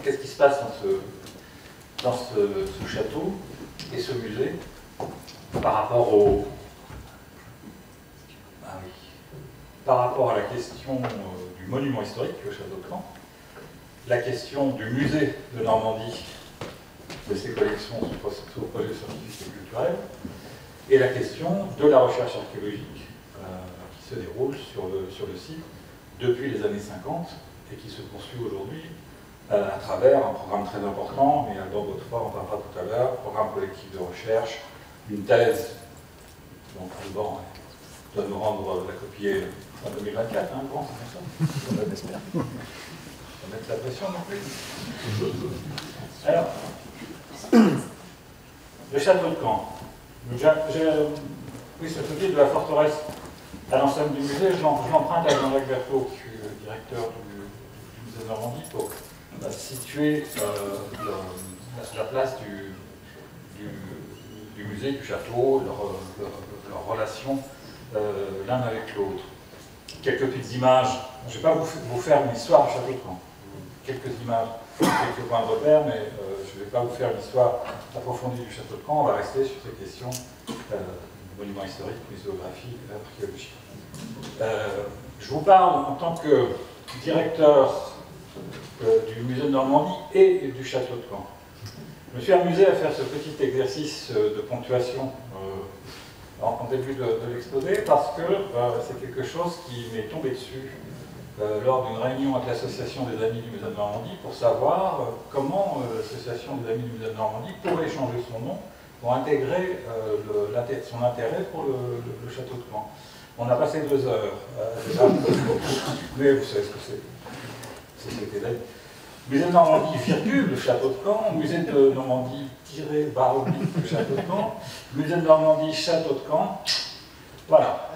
qu'est-ce qui se passe dans ce château et ce musée par rapport au... Ah oui. Par rapport à la question du monument historique, le château de Caen, la question du musée de Normandie, de ses collections sous projet scientifique et culturel, et la question de la recherche archéologique qui se déroule sur le site depuis les années 50 et qui se poursuit aujourd'hui à travers un programme très important, mais dont autrefois on parlera tout à l'heure, programme collectif de recherche, une thèse dont Alban doit nous rendre la copie en 2024, hein, bon, c'est comme ça. On espère. On va mettre la pression non plus. Alors, le château de Caen. J'ai pris ce papier de la forteresse à l'ensemble du musée, je l'emprunte à Jean-Jacques Berthaud, qui est le directeur du musée de Normandie, pour situer la place du musée, du château, leur relation l'un avec l'autre. Quelques petites images. Je ne vais pas vous faire une histoire du château de Caen. Quelques images, quelques points de repère, mais je ne vais pas vous faire une histoire approfondie du château de Caen. On va rester sur ces questions monuments historiques, muséographie, archéologie. Je vous parle en tant que directeur du musée de Normandie et du château de Caen. Je me suis amusé à faire ce petit exercice de ponctuation en début de l'exposé parce que c'est quelque chose qui m'est tombé dessus lors d'une réunion avec l'association des Amis du musée de Normandie pour savoir comment l'association des Amis du musée de Normandie pourrait changer son nom pour intégrer son intérêt pour le château de Caen. On a passé 2 heures déjà, mais vous savez ce que c'est. C'était là. Musée de Normandie, virgule, le château de Caen, musée de Normandie, tiré, barre oblique, le château de Caen, musée de Normandie, château de Caen. Voilà.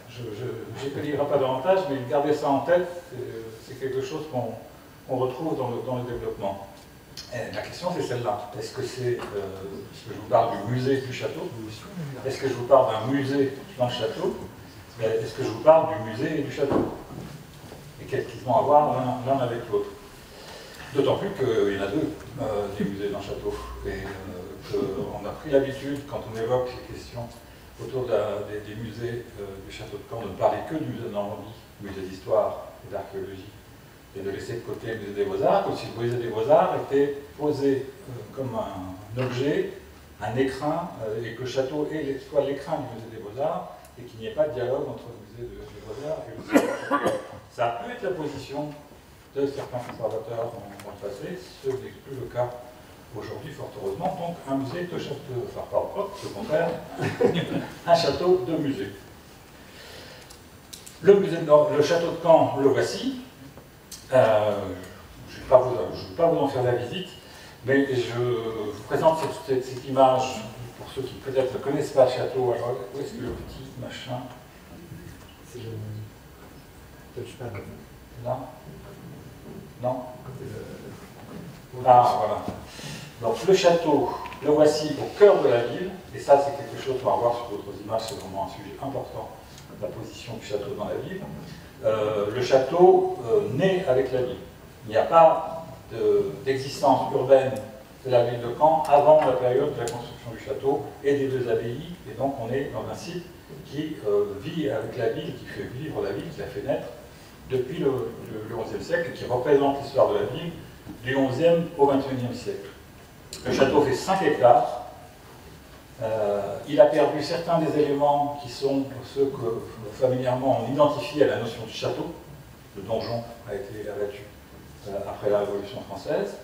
Je n'écrirai pas davantage, mais gardez ça en tête, c'est quelque chose qu'on retrouve dans le développement. Et la question, c'est celle-là. Est-ce que je vous parle du musée du château? Est-ce que je vous parle d'un musée dans le château? Est-ce que je vous parle du musée et du château? Et qu'est-ce qu'ils vont avoir l'un avec l'autre? D'autant plus qu'il y en a 2, des musées dans le château. Et qu'on a pris l'habitude, quand on évoque les questions autour des musées du château de Caen, de ne parler que du musée de Normandie, musée d'histoire et d'archéologie, et de laisser de côté le musée des Beaux-Arts, comme si le musée des Beaux-Arts était posé comme un objet, un écrin, et que le château soit l'écrin du musée des Beaux-Arts, et qu'il n'y ait pas de dialogue entre le musée des Beaux-Arts et le musée des Beaux-Arts. Ça a pu être la position de certains conservateurs dans le passé, ce n'est plus le cas aujourd'hui, fort heureusement. Donc un musée de château, enfin pas au contraire, un château de musée. Le château de Caen, le voici. Je ne vais pas vous en faire la visite, mais je vous présente cette image pour ceux qui peut-être ne connaissent pas le château. Alors, où est-ce que le petit machin? C'est le touchpad. Là? Non? Ah, voilà. Donc le château, le voici au cœur de la ville, et ça c'est quelque chose qu'on va voir sur d'autres images, c'est vraiment un sujet important, la position du château dans la ville. Le château naît avec la ville. Il n'y a pas d'existence urbaine de la ville de Caen avant la période de la construction du château et des 2 abbayes, et donc on est dans un site qui vit avec la ville, qui fait vivre la ville, qui la fait naître depuis le XIe siècle, et qui représente l'histoire de la ville du XIe au XXIe siècle. Le château fait 5 hectares. Il a perdu certains des éléments qui sont ceux que familièrement on identifie à la notion du château. Le donjon a été abattu après la Révolution française.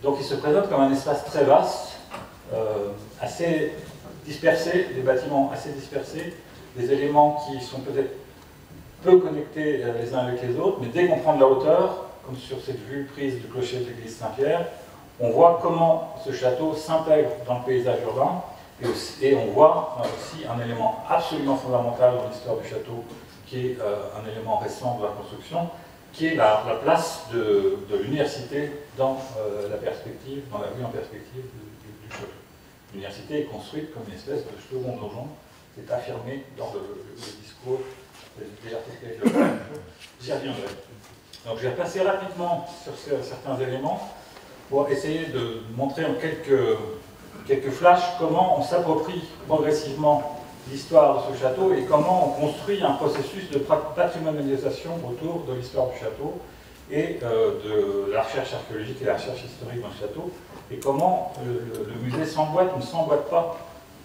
Donc il se présente comme un espace très vaste, assez dispersé, des bâtiments assez dispersés, des éléments qui sont peut-être peu connectés les uns avec les autres, mais dès qu'on prend de la hauteur, comme sur cette vue prise du clocher de l'église Saint-Pierre, on voit comment ce château s'intègre dans le paysage urbain, et on voit aussi un élément absolument fondamental dans l'histoire du château, qui est un élément récent de la construction, qui est la place de l'université dans la perspective, dans la vue en perspective du château. L'université est construite comme une espèce de second donjon, qui est affirmé dans le discours des architectes locaux. J'y reviendrai. Donc je vais repasser rapidement sur certains éléments. pour essayer de montrer en quelques flashs comment on s'approprie progressivement l'histoire de ce château et comment on construit un processus de patrimonialisation autour de l'histoire du château et de la recherche archéologique et la recherche historique dans le château, et comment le musée s'emboîte ou ne s'emboîte pas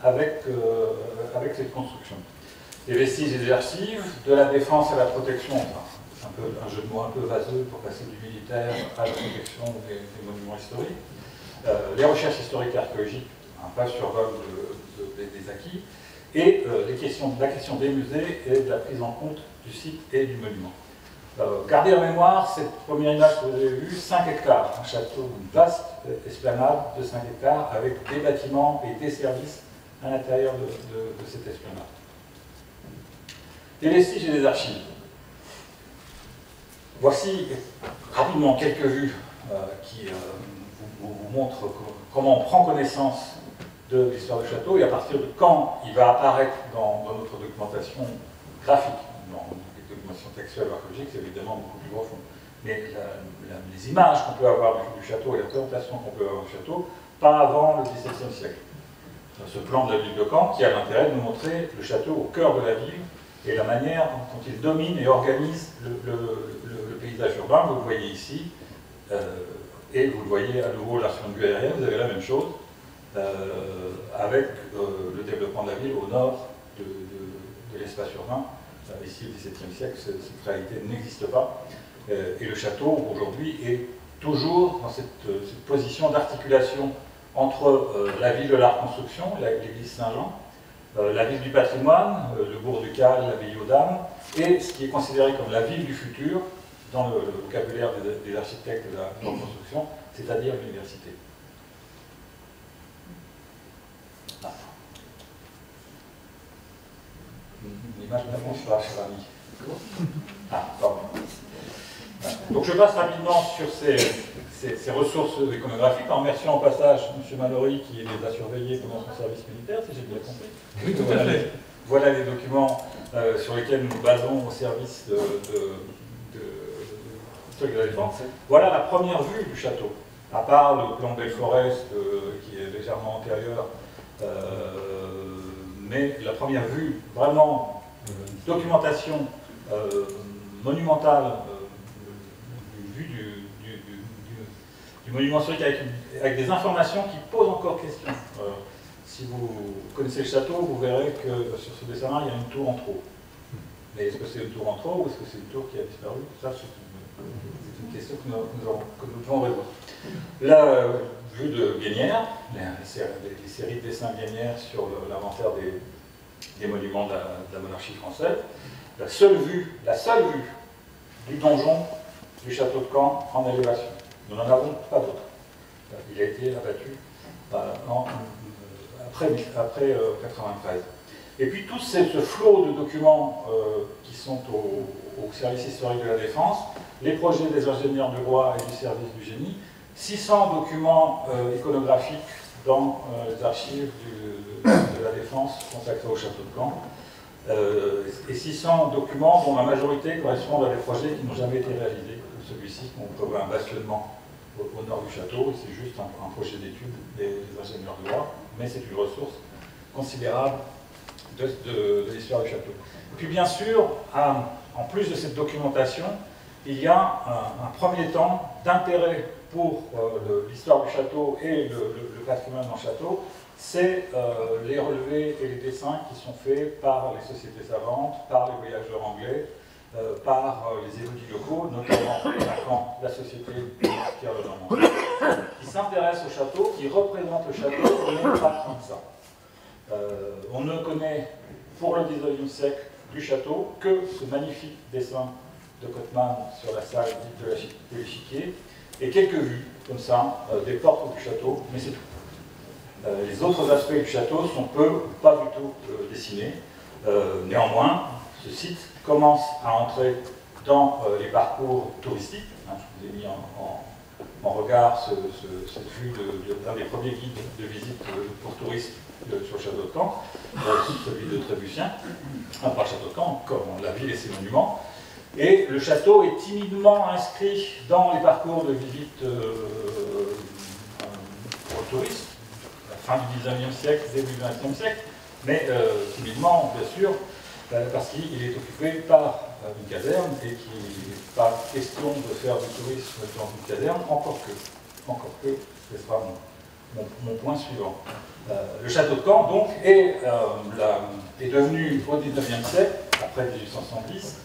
avec cette construction. Des vestiges et des archives, de la défense à la protection, enfin, c'est un jeu de mots un peu vaseux pour passer du militaire à la protection des monuments historiques, les recherches historiques et archéologiques, un pas survol des acquis, et la question des musées et de la prise en compte du site et du monument. Gardez en mémoire cette première image que vous avez vue, 5 hectares, un château, une vaste esplanade de 5 hectares avec des bâtiments et des services à l'intérieur de cette esplanade. Des vestiges et des archives. Voici rapidement quelques vues qui vous montrent comment on prend connaissance de l'histoire du château et à partir de quand il va apparaître dans notre documentation graphique. Dans les documentations textuelles ou archéologiques, c'est évidemment beaucoup plus profond. Mais les images qu'on peut avoir du château et la présentation qu'on peut avoir du château, pas avant le XVIIe siècle. Ce plan de la ville de Caen qui a l'intérêt de nous montrer le château au cœur de la ville et la manière dont il domine et organise le paysage urbain. Vous le voyez ici, et vous le voyez à nouveau là sur une vue aérienne, vous avez la même chose, avec le développement de la ville au nord de l'espace urbain. Ici, au XVIIe siècle, cette réalité n'existe pas. Et le château, aujourd'hui, est toujours dans cette position d'articulation entre la ville de la Reconstruction, l'église Saint-Jean, la ville du patrimoine, le bourg du Cal, l'abbaye aux Dames, et ce qui est considéré comme la ville du futur, dans le vocabulaire des architectes de la Reconstruction, c'est-à-dire l'université. L'image ne fonce pas, cher ami. Ah, pardon. Donc je passe rapidement sur ces ressources iconographiques en remerciant au passage M. Mallory qui les a surveillées pendant son service militaire, si j'ai bien compris. Oui, tout à fait. Voilà les documents sur lesquels nous nous basons au service de l'historique de la défense. Voilà la première vue du château, à part le plan Belforest qui est légèrement antérieur, mais la première vue, vraiment, documentation monumentale, vue du monument historique avec des informations qui posent encore question. Si vous connaissez le château, vous verrez que sur ce dessin-là, il y a une tour en trop. Mais est-ce que c'est une tour en trop ou est-ce que c'est une tour qui a disparu? Ça, c'est une question que nous devons résoudre. La vue de Guénière, les séries de dessins Guénière sur l'inventaire des monuments de la monarchie française. La seule vue du donjon du château de Caen en élévation. Nous n'en avons pas d'autre. Il a été abattu après 1993. Et puis tout ce flot de documents qui sont au service historique de la défense, les projets des ingénieurs du roi et du service du génie, 600 documents iconographiques dans les archives de la défense consacrées au château de Caen, et 600 documents dont la majorité correspondent à des projets qui n'ont jamais été réalisés, comme celui-ci, on prévoit un bastionnement au nord du château, c'est juste un projet d'étude des ingénieurs du roi, mais c'est une ressource considérable de l'histoire du château. Et puis bien sûr, en plus de cette documentation, il y a un premier temps d'intérêt pour l'histoire du château et le patrimoine dans le château, c'est les relevés et les dessins qui sont faits par les sociétés savantes, par les voyageurs anglais, par les érudits locaux, notamment la société Pierre de Normandie, qui s'intéressent au château, qui représentent le château, mais pas comme ça. On ne connaît pour le XIXe siècle du château que ce magnifique dessin de Cotman sur la salle de l'échiquier et quelques vues, comme ça, des portes du château, mais c'est tout. Les autres aspects du château sont peu ou pas du tout dessinés. Néanmoins, ce site commence à entrer dans les parcours touristiques. Je vous ai mis en regard cette vue d'un des premiers guides de visite pour touristes sur le château de Caen, celui de Trébucien, pas le château de Caen, comme la ville et ses monuments. Et le château est timidement inscrit dans les parcours de visite touristes, la fin du 19e siècle, début du 20e siècle, mais timidement, bien sûr, parce qu'il est occupé par une caserne et qu'il n'est pas question de faire du tourisme dans une caserne, encore que, ce sera mon point suivant. Le château de Caen, donc, est devenu, au 19e siècle, après 1870,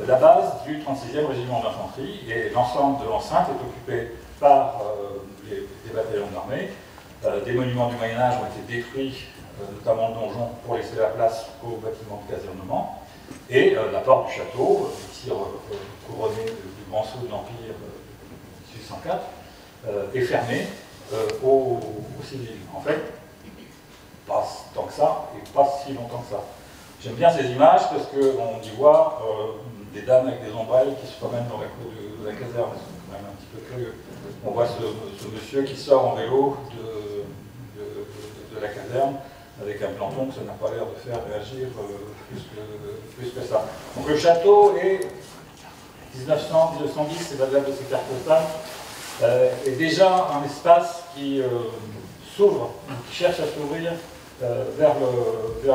la base du 36e régiment d'infanterie, et l'ensemble de l'enceinte est occupé par les bataillons d'armée. Des monuments du Moyen-Âge ont été détruits, notamment le donjon, pour laisser la place aux bâtiments de casernement. Et la porte du château, ici couronnée du grand sceau de l'Empire 1804, est fermée aux civils. En fait, pas tant que ça, et pas si longtemps que ça. J'aime bien ces images parce qu'on y voit des dames avec des ombrelles qui se promènent dans la cour de la caserne. C'est quand même un petit peu curieux. On voit ce monsieur qui sort en vélo de la caserne avec un planton que ça n'a pas l'air de faire réagir plus que ça. Donc le château est 1900-1910, c'est la date de ces cartes postales, est déjà un espace qui s'ouvre, qui cherche à s'ouvrir vers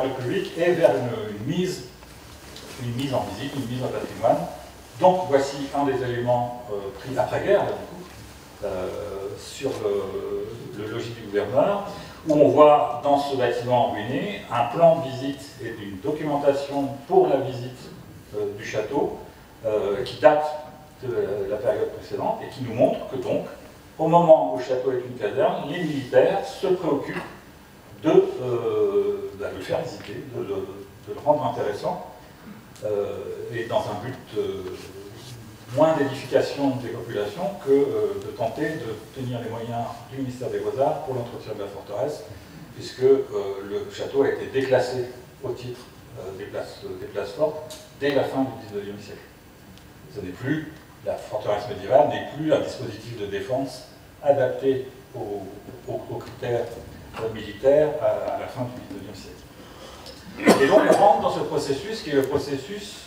le public et vers une mise en visite, une mise en patrimoine. Donc voici un des éléments pris après-guerre, du coup, sur le logis du gouverneur, où on voit dans ce bâtiment ruiné un plan de visite et une documentation pour la visite du château qui date de la période précédente et qui nous montre que donc, au moment où le château est une caserne, les militaires se préoccupent de le faire visiter, de le rendre intéressant, et dans un but moins d'édification des populations que de tenter de tenir les moyens du ministère des Beaux-Arts pour l'entretien de la forteresse, puisque le château a été déclassé au titre des places fortes dès la fin du XIXe siècle. Ce n'est plus, la forteresse médiévale n'est plus un dispositif de défense adapté aux critères militaires à la fin du XIXe siècle. Et donc on rentre dans ce processus qui est le processus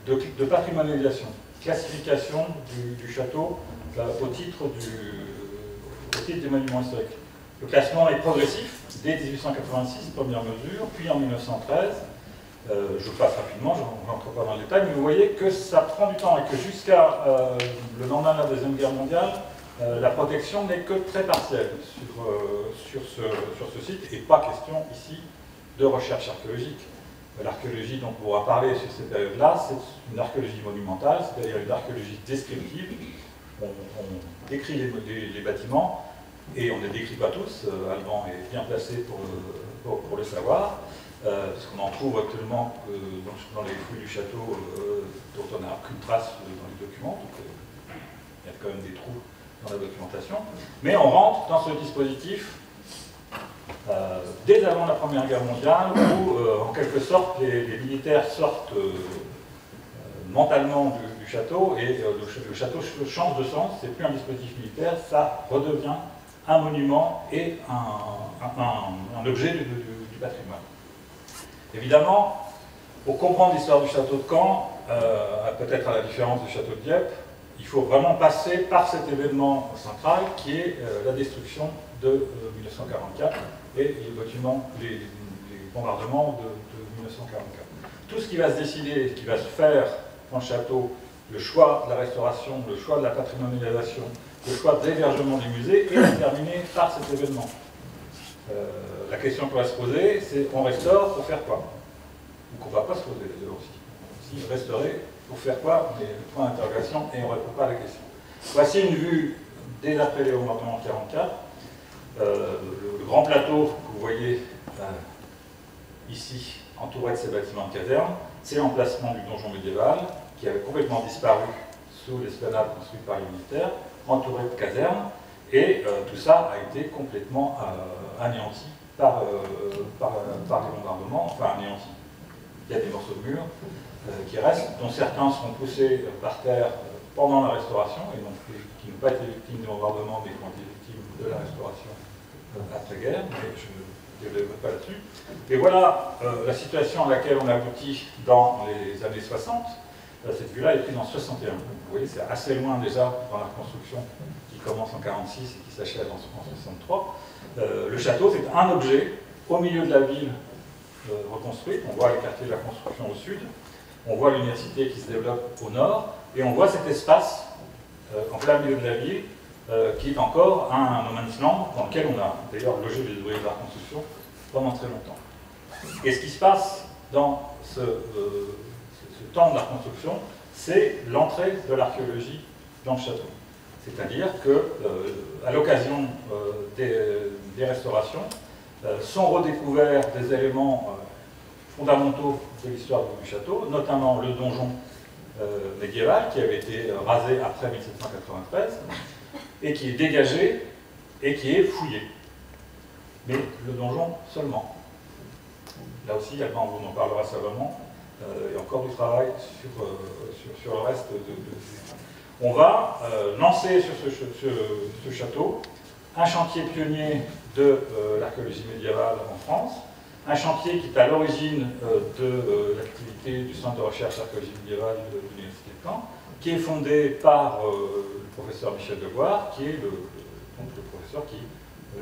de patrimonialisation, classification du château au titre des monuments historiques. Le classement est progressif, dès 1886, première mesure, puis en 1913, je passe rapidement, je n'entre pas dans le détail, mais vous voyez que ça prend du temps et que jusqu'à le lendemain de la Deuxième Guerre mondiale, la protection n'est que très partielle sur ce site, et pas question ici de recherche archéologique. L'archéologie dont on pourra parler sur ces périodes-là, c'est une archéologie monumentale, c'est-à-dire une archéologie descriptive. On décrit les bâtiments, et on ne les décrit pas tous. Alban est bien placé pour le savoir, parce qu'on en trouve actuellement dans les fouilles du château dont on n'a aucune trace dans les documents. Donc, il y a quand même des trous dans la documentation. Mais on rentre dans ce dispositif dès avant la Première Guerre mondiale, où en quelque sorte les militaires sortent mentalement du château, et le château change de sens. C'est plus un dispositif militaire, ça redevient un monument et un objet du patrimoine. Évidemment, pour comprendre l'histoire du château de Caen, peut-être à la différence du château de Dieppe, il faut vraiment passer par cet événement central qui est la destruction de 1944 et les bombardements de 1944. Tout ce qui va se décider, qui va se faire dans le château, le choix de la restauration, le choix de la patrimonialisation, le choix d'hébergement du musée est déterminé par cet événement. La question qu'on va se poser, c'est on restaure pour faire quoi? Ou qu'on ne va pas se poser d'ailleurs aussi. Si restaurer pour faire quoi? Mais point d'interrogation et on ne répond pas à la question. Voici une vue dès après les bombardements de 1944. Le grand plateau que vous voyez ici, entouré de ces bâtiments de caserne, c'est l'emplacement du donjon médiéval qui avait complètement disparu sous l'esplanade construite par les militaires, entouré de casernes, et tout ça a été complètement anéanti par les bombardements, enfin anéanti. Il y a des morceaux de murs qui restent, dont certains seront poussés par terre pendant la restauration, et donc qui n'ont pas été victimes des bombardements, mais qui ont été victimes de la restauration après-guerre, mais je ne développerai pas là-dessus. Et voilà la situation à laquelle on aboutit dans les années 60. Cette vue-là est prise en 61. Vous voyez, c'est assez loin déjà dans la reconstruction qui commence en 46 et qui s'achève en 63. Le château, c'est un objet au milieu de la ville reconstruite. On voit les quartiers de la construction au sud, on voit l'université qui se développe au nord, et on voit cet espace en plein milieu de la ville qui est encore un no man's land dans lequel on a d'ailleurs logé les ouvriers de la reconstruction pendant très longtemps. Et ce qui se passe dans ce temps de la reconstruction, c'est l'entrée de l'archéologie dans le château. C'est-à-dire qu'à l'occasion des restaurations, sont redécouverts des éléments fondamentaux de l'histoire du château, notamment le donjon médiéval qui avait été rasé après 1793 et qui est dégagé et qui est fouillé. Mais le donjon seulement. Là aussi, Alban vous en parlera savamment. Il y a encore du travail sur le reste On va lancer sur ce château un chantier pionnier de l'archéologie médiévale en France, un chantier qui est à l'origine de l'activité du Centre de recherche archéologie médiévale de l'Université de Caen, qui est fondé par le professeur Michel Degoire, qui est le professeur qui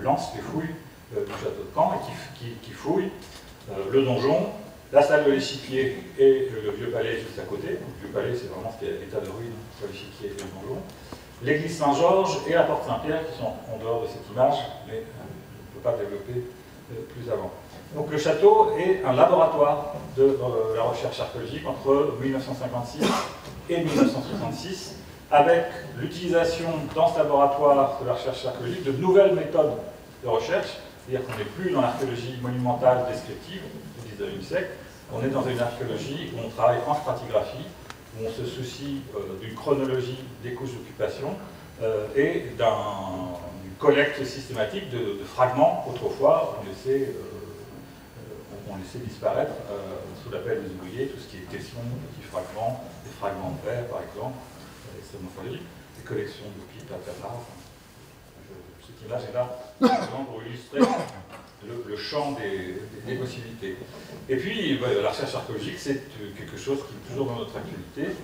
lance les fouilles du château de Caen et qui fouille le donjon, la salle de l'échiquier et le vieux palais juste à côté. Le vieux palais, c'est vraiment ce qui est l'état de ruine sur l'échiquier et le donjon. L'église Saint-Georges et la porte Saint-Pierre qui sont en dehors de cette image, mais on ne peut pas développer plus avant. Donc le château est un laboratoire de la recherche archéologique entre 1956 et 1966, avec l'utilisation dans ce laboratoire de la recherche archéologique de nouvelles méthodes de recherche, c'est-à-dire qu'on n'est plus dans l'archéologie monumentale descriptive du XIXe siècle, on est dans une archéologie où on travaille en stratigraphie, où on se soucie d'une chronologie des couches d'occupation et d'une collecte systématique de fragments qu'autrefois on laissait disparaître sous l'appel des ouvriers, tout ce qui est tesson, petits fragments, des fragments de verre par exemple, extrêmement morphologique, des collections de pipes à terre. Cette image est là pour illustrer le champ des possibilités. Et puis, la recherche archéologique, c'est quelque chose qui est toujours dans notre actualité.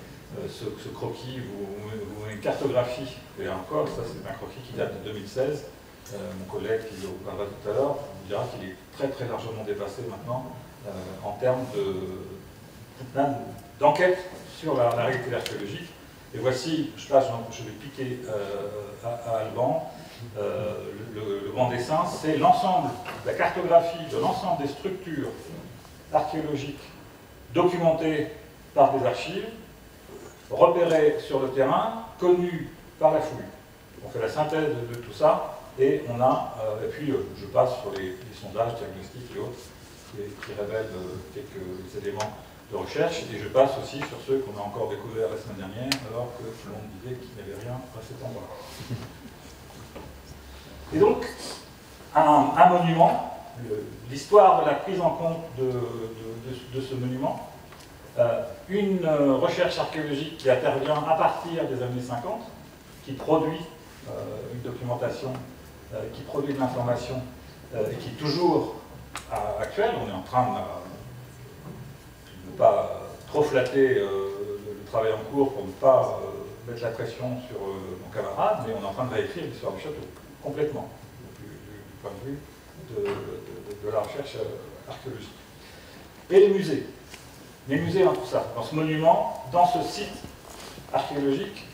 Ce croquis vous met une cartographie, et encore, ça c'est un croquis qui date de 2016. Mon collègue qui vous parlera tout à l'heure vous dira qu'il est très très largement dépassé maintenant en termes d'enquête sur la réalité archéologique. Et voici, je vais piquer à Alban, le grand dessin, c'est l'ensemble, la cartographie de l'ensemble des structures archéologiques documentées par des archives, repérées sur le terrain, connues par la fouille. On fait la synthèse de tout ça, et on a, et puis je passe sur les sondages, diagnostics et autres, qui révèlent quelques éléments de recherche, et je passe aussi sur ceux qu'on a encore découverts la semaine dernière, alors que l'on disait qu'il n'y avait rien à cet endroit. Et donc, un monument, l'histoire de la prise en compte de ce monument, une recherche archéologique qui intervient à partir des années 50, qui produit une documentation, qui produit de l'information, et qui est toujours actuelle. On est en train de ne pas trop flatter le travail en cours pour ne pas mettre la pression sur nos camarades, mais on est en train de réécrire l'histoire du château, complètement, du point de vue de la recherche archéologique. Et les musées dans tout ça, dans ce monument, dans ce site archéologique,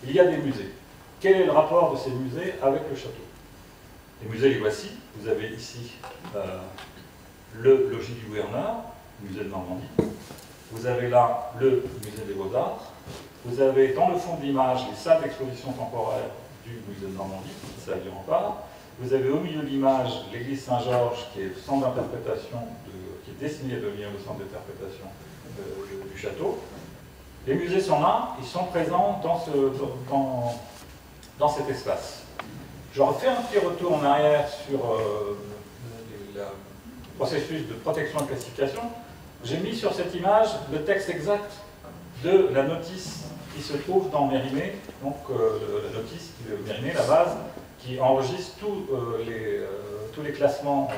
il y a des musées. Quel est le rapport de ces musées avec le château? Les musées, les voici. Vous avez ici le logis du gouverneur, le musée de Normandie. Vous avez là le musée des Beaux-Arts. Vous avez dans le fond de l'image les salles d'exposition temporaire du musée de Normandie, salle du rempart. Vous avez au milieu de l'image l'église Saint-Georges, qui est le centre d'interprétation, qui est destiné à devenir le centre d'interprétation du château. Les musées sont là, ils sont présents dans cet espace. Je refais un petit retour en arrière sur le processus de protection et de classification. J'ai mis sur cette image le texte exact de la notice qui se trouve dans Mérimée, donc la notice de Mérimée, la base, qui enregistre tous les classements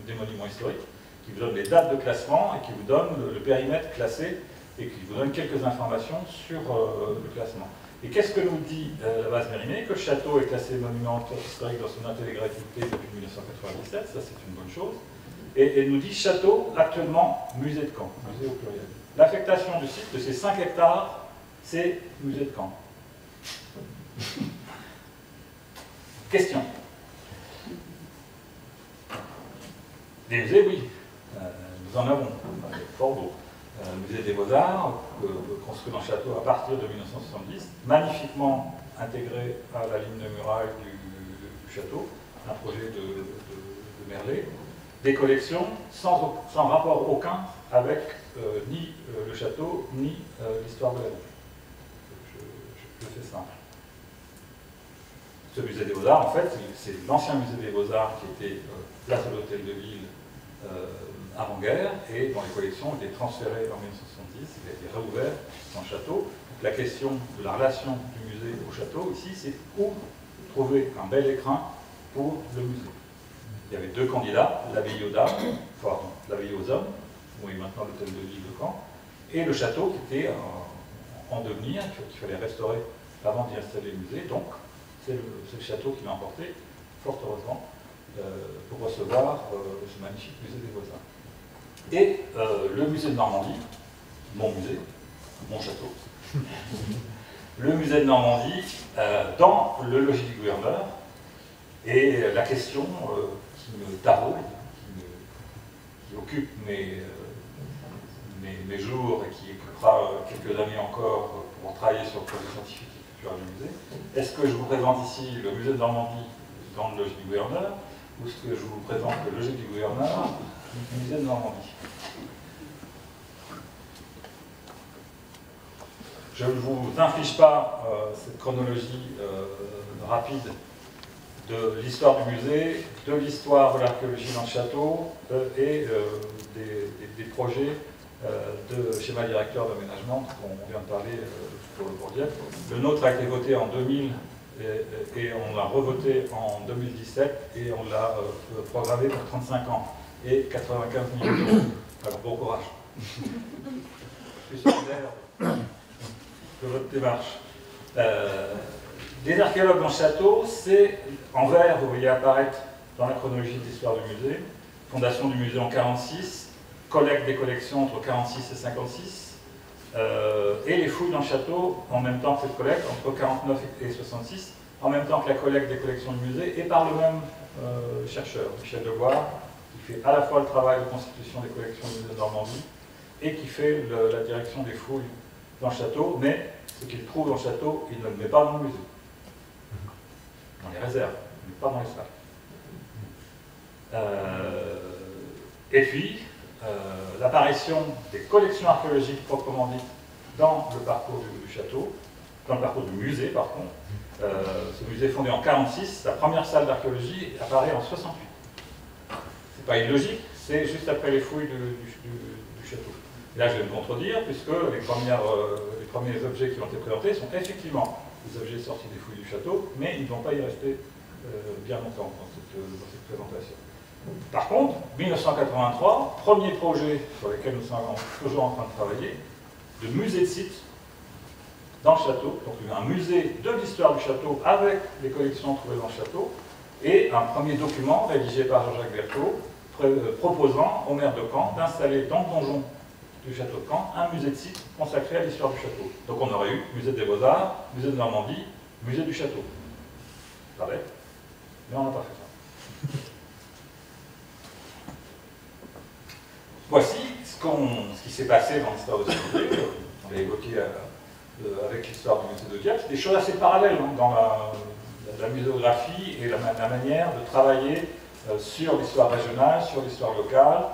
des monuments historiques, qui vous donne les dates de classement et qui vous donne le périmètre classé et qui vous donne quelques informations sur le classement. Et qu'est-ce que nous dit la base Mérimée? Que le château est classé monument historique dans son intégralité depuis 1997, ça c'est une bonne chose. Et elle nous dit château, actuellement musée de Caen, musée au pluriel. L'affectation du site de ces 5 hectares, c'est musée de Caen. Question. Des musées, oui, nous en avons, fort beau. Le musée des Beaux-Arts, construit dans le château à partir de 1970, magnifiquement intégré à la ligne de muraille du château, un projet de Merlet. Des collections sans rapport aucun avec ni le château, ni l'histoire de la ville. Je fais simple. Ce musée des Beaux-Arts, en fait, c'est l'ancien musée des Beaux-Arts qui était place de l'Hôtel de Ville avant-guerre, et dont les collections ont été transférées en 1970, il a été réouvert dans le château. Donc, la question de la relation du musée au château, ici, c'est où trouver un bel écrin pour le musée. Il y avait 2 candidats, l'abbaye aux dames, pardon, l'abbaye aux hommes, où est maintenant l'hôtel de ville de Caen, et le château qui était en devenir, qu'il fallait restaurer avant d'y installer le musée. Donc, c'est le château qui l'a emporté, fort heureusement, pour recevoir ce magnifique musée des Beaux-Arts. Et le musée de Normandie, mon musée, mon château, le musée de Normandie, dans le logis du gouverneur, et la question qui me taraude, qui occupe mes jours et qui occupera quelques années encore pour travailler sur le projet scientifique et culturel du musée. Est-ce que je vous présente ici le musée de Normandie dans le logis du gouverneur, ou est-ce que je vous présente le logis du gouverneur du musée de Normandie? Je ne vous inflige pas cette chronologie rapide de l'histoire du musée, de l'histoire de l'archéologie dans le château et des projets de schéma directeur d'aménagement dont on vient de parler pour dire. Le nôtre a été voté en 2000 et on l'a revoté en 2017 et on l'a programmé pour 35 ans et 95 millions d'euros. Alors bon courage. Je suis solidaire de votre démarche. Des archéologues dans le château, c'est en vert, vous voyez apparaître dans la chronologie de l'histoire du musée, fondation du musée en 1946, collecte des collections entre 1946 et 1956, et les fouilles dans le château en même temps que cette collecte, entre 1949 et 1966, en même temps que la collecte des collections du musée, et par le même chercheur, Michel Degoire, qui fait à la fois le travail de constitution des collections du musée de Normandie, et qui fait la direction des fouilles dans le château, mais ce qu'il trouve dans le château, il ne le met pas dans le musée. Dans les réserves, mais pas dans les salles. Et puis, l'apparition des collections archéologiques proprement dites dans le parcours du château, dans le parcours du musée par contre. Ce musée fondé en 1946, la première salle d'archéologie apparaît en 1968. C'est pas illogique, c'est juste après les fouilles du château. Et là je vais me contredire, puisque les premiers objets qui ont été présentés sont effectivement des objets sortis des fouilles du château, mais ils ne vont pas y rester bien longtemps dans cette présentation. Par contre, 1983, premier projet sur lequel nous sommes toujours en train de travailler, de musée de site dans le château, donc un musée de l'histoire du château avec les collections trouvées dans le château, et un premier document rédigé par Jean-Jacques Berthaud proposant au maire de Caen d'installer dans le donjon du château de Caen un musée de site consacré à l'histoire du château. Donc on aurait eu musée des Beaux-Arts, musée de Normandie, musée du château. Pas bête, mais on n'a pas fait ça. Voici ce qui s'est passé dans l'histoire de ce musée. On l'a évoqué avec l'histoire du musée de Dieppe. C'est des choses assez parallèles hein, dans la muséographie et la manière de travailler sur l'histoire régionale, sur l'histoire locale.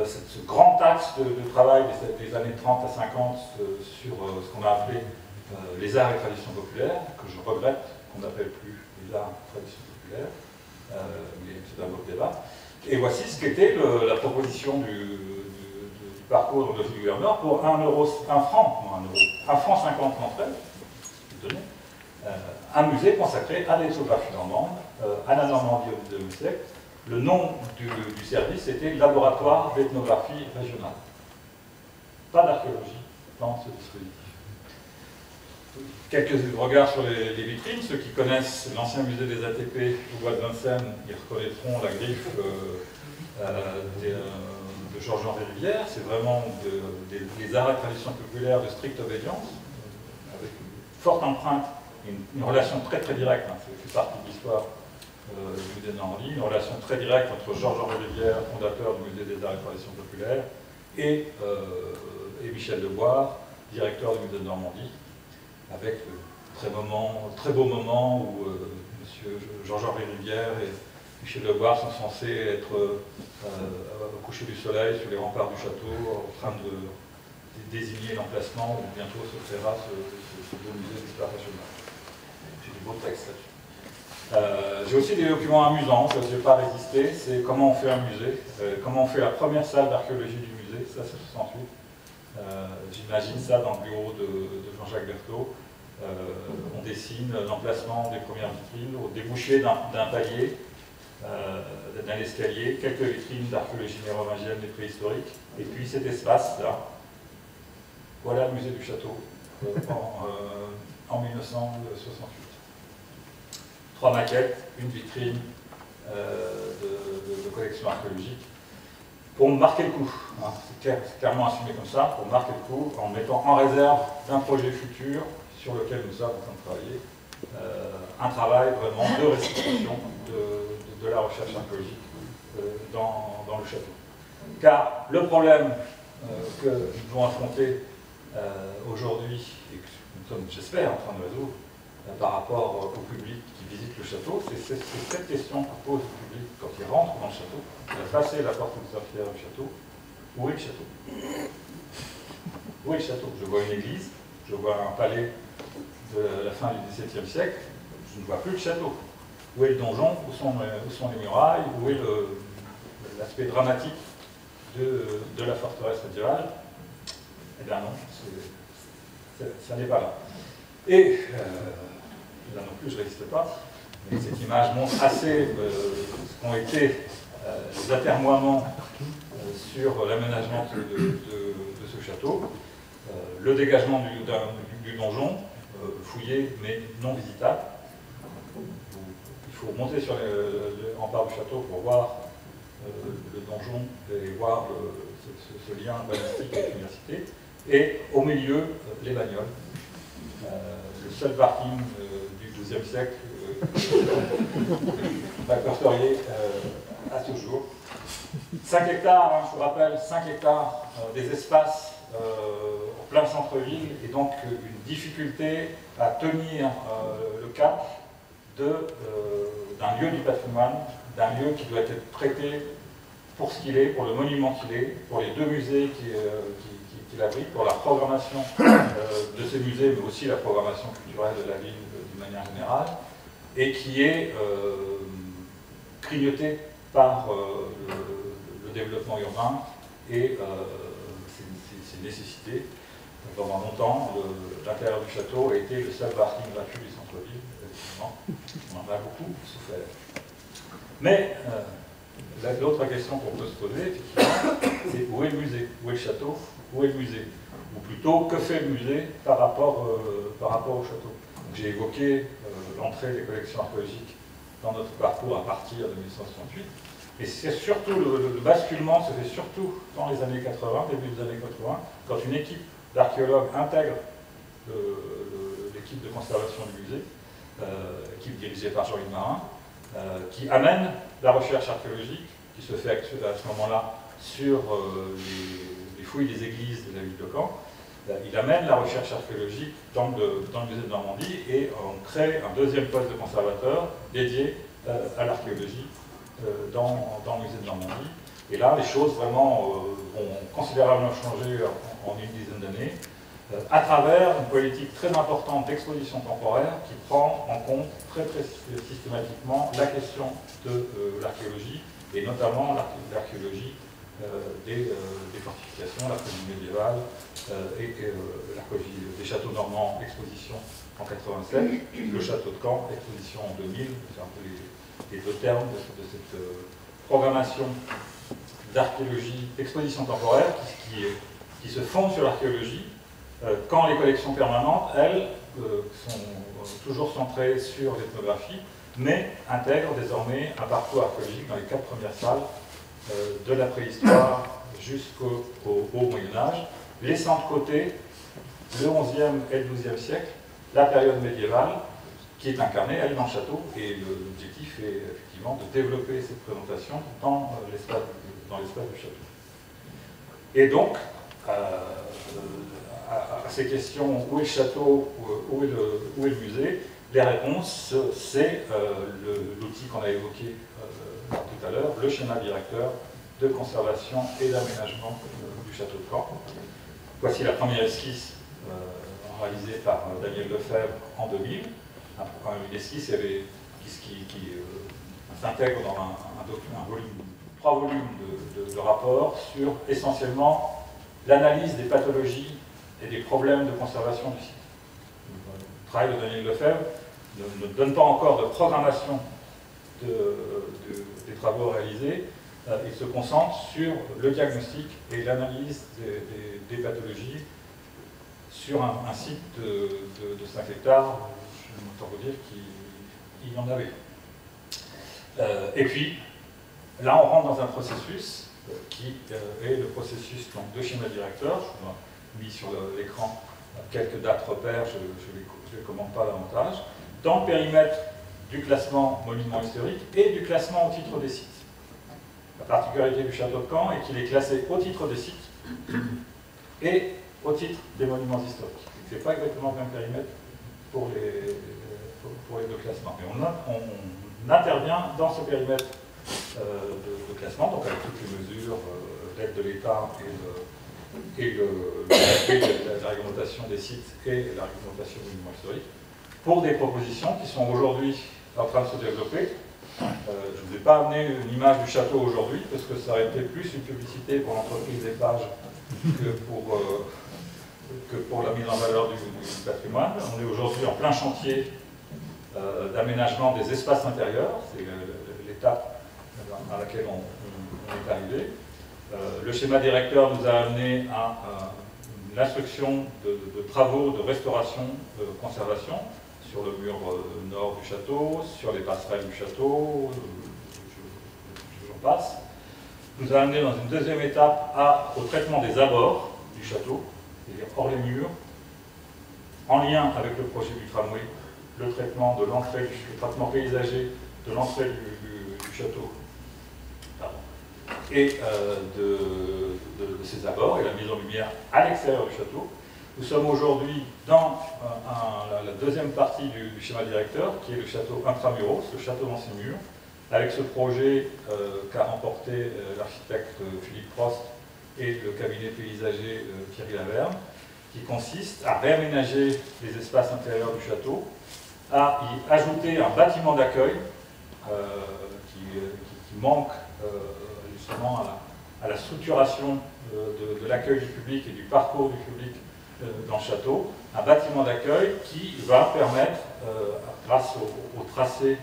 Ce grand axe de travail des années 30 à 50 sur ce qu'on a appelé les arts et traditions populaires, que je regrette qu'on n'appelle plus les arts et traditions populaires, mais c'est un autre débat. Et voici ce qu'était la proposition du parcours de gouverneur pour 1 franc 50 d'entrée, un musée consacré à l'ethnographie normande, à la Normandie au XIXe siècle. Le nom du service était Laboratoire d'ethnographie régionale. Pas d'archéologie, dans ce dispositif. Quelques regards sur les vitrines. Ceux qui connaissent l'ancien musée des ATP au bois de Vincennes, ils reconnaîtront la griffe de Georges-Henri Rivière. C'est vraiment des arts et traditions populaires de stricte obédience, avec une forte empreinte, une relation très très directe, hein, c'est partie de l'histoire du musée de Normandie, une relation très directe entre Georges-Henri Rivière, fondateur du musée des arts et traditions populaires, et Michel Deboire, directeur du musée de Normandie, avec le très beau moment où M. Georges-Henri Rivière et Michel Deboire sont censés être au coucher du soleil sur les remparts du château, en train de désigner l'emplacement où bientôt se créera ce beau musée d'histoire nationale. J'ai du beau texte là-dessus. J'ai aussi des documents amusants, je ne vais pas résister, c'est comment on fait un musée, comment on fait la première salle d'archéologie du musée, ça c'est 68. J'imagine ça dans le bureau de Jean-Jacques Berthaud. On dessine l'emplacement des premières vitrines au débouché d'un palier, d'un escalier, quelques vitrines d'archéologie mérovingienne et préhistorique, et puis cet espace-là. Voilà le musée du château en 1968. 3 maquettes, une vitrine de collection archéologique, pour marquer le coup. Hein, c'est clairement assumé comme ça, pour marquer le coup, en mettant en réserve d'un projet futur sur lequel nous sommes en train de travailler, un travail vraiment de restitution de la recherche archéologique dans le château. Car le problème que nous devons affronter aujourd'hui, et que nous sommes, j'espère, en train de résoudre par rapport au public qui visite le château, c'est cette question que pose le public quand il rentre dans le château. Il a passé la porte de sorcière du château. Où est le château? Où est le château? Je vois une église, je vois un palais de la fin du XVIIe siècle, je ne vois plus le château. Où est le donjon? Où sont les murailles? Où est l'aspect dramatique de la forteresse médiévale? Eh bien non, ça n'est pas là. Et là non plus, je ne résiste pas, mais cette image montre assez ce qu'ont été les atermoiements sur l'aménagement de ce château, le dégagement du donjon, fouillé mais non visitable. Il faut monter sur les remparts du château pour voir le donjon et voir ce lien balistique avec l'université. Et au milieu, les bagnoles. Le seul parking du XIIe siècle répertorié à ce jour. 5 hectares, hein, je vous rappelle, 5 hectares des espaces en plein centre-ville, et donc une difficulté à tenir le cap d'un lieu du patrimoine, d'un lieu qui doit être traité pour ce qu'il est, pour le monument qu'il est, pour les 2 musées qui l'abritent, pour la programmation de ces musées, mais aussi la programmation culturelle de la ville d'une manière générale, et qui est grignoté par le développement urbain et ses nécessités. Pendant longtemps, l'intérieur du château a été le seul parking gratuit du centre-ville. Effectivement, on en a beaucoup souffert. Mais l'autre question qu'on peut se poser, effectivement, c'est où est le musée? Où est le château? Où est le musée? Ou plutôt, que fait le musée par rapport au château? J'ai évoqué l'entrée des collections archéologiques dans notre parcours à partir de 1968. Et c'est surtout, le basculement se fait surtout dans les années 80, début des années 80, quand une équipe d'archéologues intègre l'équipe de conservation du musée, équipe dirigée par Jean-Yves Marin, qui amène la recherche archéologique, qui se fait à ce moment-là sur les fouilles des églises de la ville de Caen. Il amène la recherche archéologique dans le musée de Normandie et on crée un deuxième poste de conservateur dédié à l'archéologie dans le musée de Normandie. Et là, les choses vraiment vont considérablement changer en une dizaine d'années, à travers une politique très importante d'exposition temporaire qui prend en compte très systématiquement la question de l'archéologie, et notamment l'archéologie des fortifications, l'archéologie médiévale et l'archéologie des châteaux normands, exposition en 87, le château de Caen, exposition en 2000, c'est un peu les 2 termes de cette programmation d'archéologie, exposition temporaire qui se fonde sur l'archéologie, quand les collections permanentes, elles, sont toujours centrées sur l'ethnographie, mais intègrent désormais un parcours archéologique dans les 4 premières salles, de la préhistoire jusqu'au Moyen-Âge, laissant de côté le XIe et le XIIe siècle, la période médiévale, qui est incarnée, elle, dans le château, et l'objectif est effectivement de développer cette présentation dans l'espace du château. Et donc, à ces questions, où est le château, où est le musée, les réponses, c'est l'outil qu'on a évoqué tout à l'heure, le schéma directeur de conservation et d'aménagement du château de Caen. Voici la première esquisse réalisée par Daniel Lefebvre en 2000. Une esquisse qui s'intègre dans un volume, 3 volumes de rapports sur essentiellement l'analyse des pathologies et des problèmes de conservation du site. Le travail de Daniel Lefebvre ne donne pas encore de programmation des travaux réalisés. Il se concentre sur le diagnostic et l'analyse des pathologies sur un site de 5 hectares. Je peux vous dire qu'il y en avait. Et puis, là, on rentre dans un processus qui est le processus donc, de schéma directeur. Je vous ai mis sur l'écran quelques dates repères, je ne les commande pas davantage, dans le périmètre du classement monument historique et du classement au titre des sites. La particularité du château de Caen est qu'il est classé au titre des sites et au titre des monuments historiques. Ce n'est pas exactement le même périmètre pour les deux classements. Mais on intervient dans ce périmètre de classement, donc avec toutes les mesures d'aide de l'État et la réglementation des sites et la réglementation des monuments historiques, pour des propositions qui sont aujourd'hui en train de se développer. Je ne vous ai pas amené une image du château aujourd'hui, parce que ça aurait été plus une publicité pour l'entreprise des pages que pour la mise en valeur du patrimoine. On est aujourd'hui en plein chantier d'aménagement des espaces intérieurs, c'est l'étape à laquelle on est arrivé. Le schéma directeur nous a amené à une instruction de travaux de restauration, de conservation, sur le mur nord du château, sur les passerelles du château, j'en passe. Nous a amené dans une deuxième étape au traitement des abords du château, c'est-à-dire hors les murs, en lien avec le projet du tramway, le traitement de l'entrée, le traitement paysager de l'entrée du château, et de ses abords et la mise en lumière à l'extérieur du château. Nous sommes aujourd'hui dans la deuxième partie du schéma directeur, qui est le château intramuros, le château dans ses murs, avec ce projet qu'a remporté l'architecte Philippe Prost et le cabinet paysager Thierry Laverne, qui consiste à réaménager les espaces intérieurs du château, à y ajouter un bâtiment d'accueil qui manque justement à la structuration de l'accueil du public et du parcours du public dans le château, un bâtiment d'accueil qui va permettre, grâce au tracé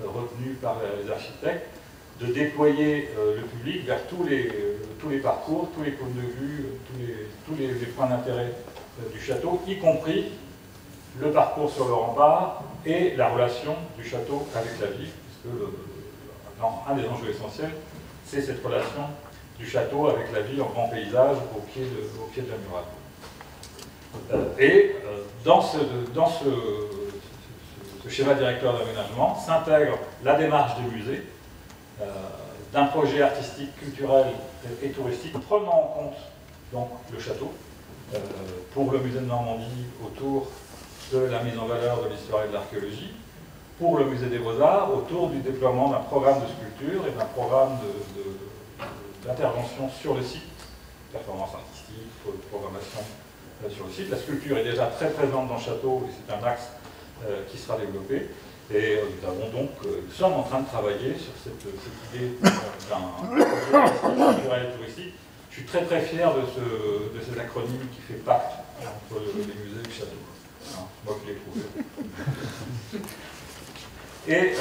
retenu par les architectes, de déployer le public vers tous les parcours, tous les points de vue, tous les points d'intérêt du château, y compris le parcours sur le rempart et la relation du château avec la ville, puisque un des enjeux essentiels, c'est cette relation du château avec la ville en grand paysage au pied de la muraille. Dans ce schéma directeur d'aménagement s'intègre la démarche des musées, d'un projet artistique, culturel et touristique, prenant en compte donc, le château, pour le musée de Normandie autour de la mise en valeur de l'histoire et de l'archéologie, pour le musée des Beaux-Arts autour du déploiement d'un programme de sculpture et d'un programme d'intervention sur le site, performance artistique, programmation sur le site. La sculpture est déjà très présente dans le château et c'est un axe qui sera développé. Et nous sommes en train de travailler sur cette idée d'un projet culturel et touristique. Je suis très fier de cet acronyme qui fait pacte entre les musées et le château. C'est moi qui l'ai trouvé. Et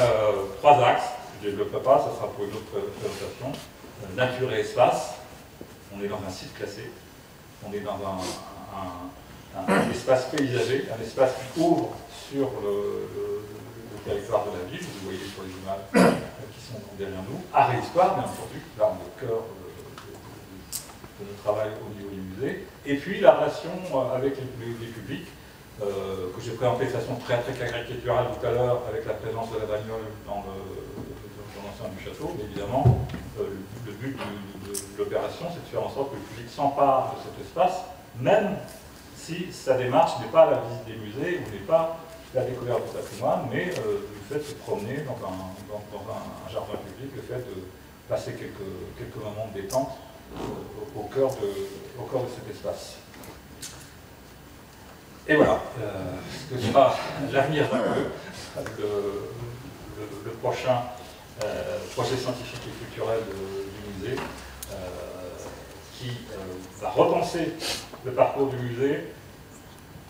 3 axes, je ne développerai pas, ça sera pour une autre présentation. Nature et espace, on est dans un site classé, on est dans un espace paysager, un espace qui ouvre sur le territoire de la ville, vous voyez sur les images qui sont derrière nous, art et histoire, bien entendu, là on est au cœur de notre travail au niveau du musée, et puis la relation avec les publics, que j'ai présenté de façon très caricaturale tout à l'heure, avec la présence de la bagnole dans l'enceinte du château, mais évidemment, le but de l'opération, c'est de faire en sorte que le public s'empare de cet espace, même si sa démarche n'est pas la visite des musées, ou n'est pas la découverte du patrimoine, mais le fait de se promener dans un jardin public, le fait de passer quelques moments de détente au cœur de cet espace. Et voilà ce que sera l'avenir le prochain projet scientifique et culturel du musée, qui va repenser le parcours du musée,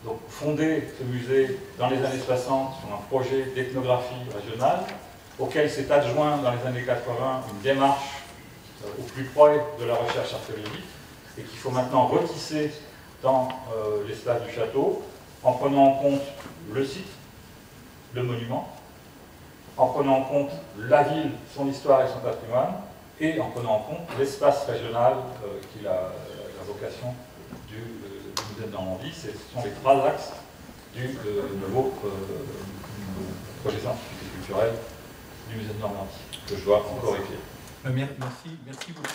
donc fonder ce musée dans les années 60 sur un projet d'ethnographie régionale, auquel s'est adjoint dans les années 80 une démarche au plus près de la recherche archéologique, et qu'il faut maintenant retisser dans l'espace du château, en prenant en compte le site, le monument, en prenant en compte la ville, son histoire et son patrimoine, et en prenant en compte l'espace régional qui a la vocation du musée de Normandie. Ce sont les trois axes du nouveau projet scientifique et culturel du musée de Normandie, que je dois encore écrire. Merci beaucoup.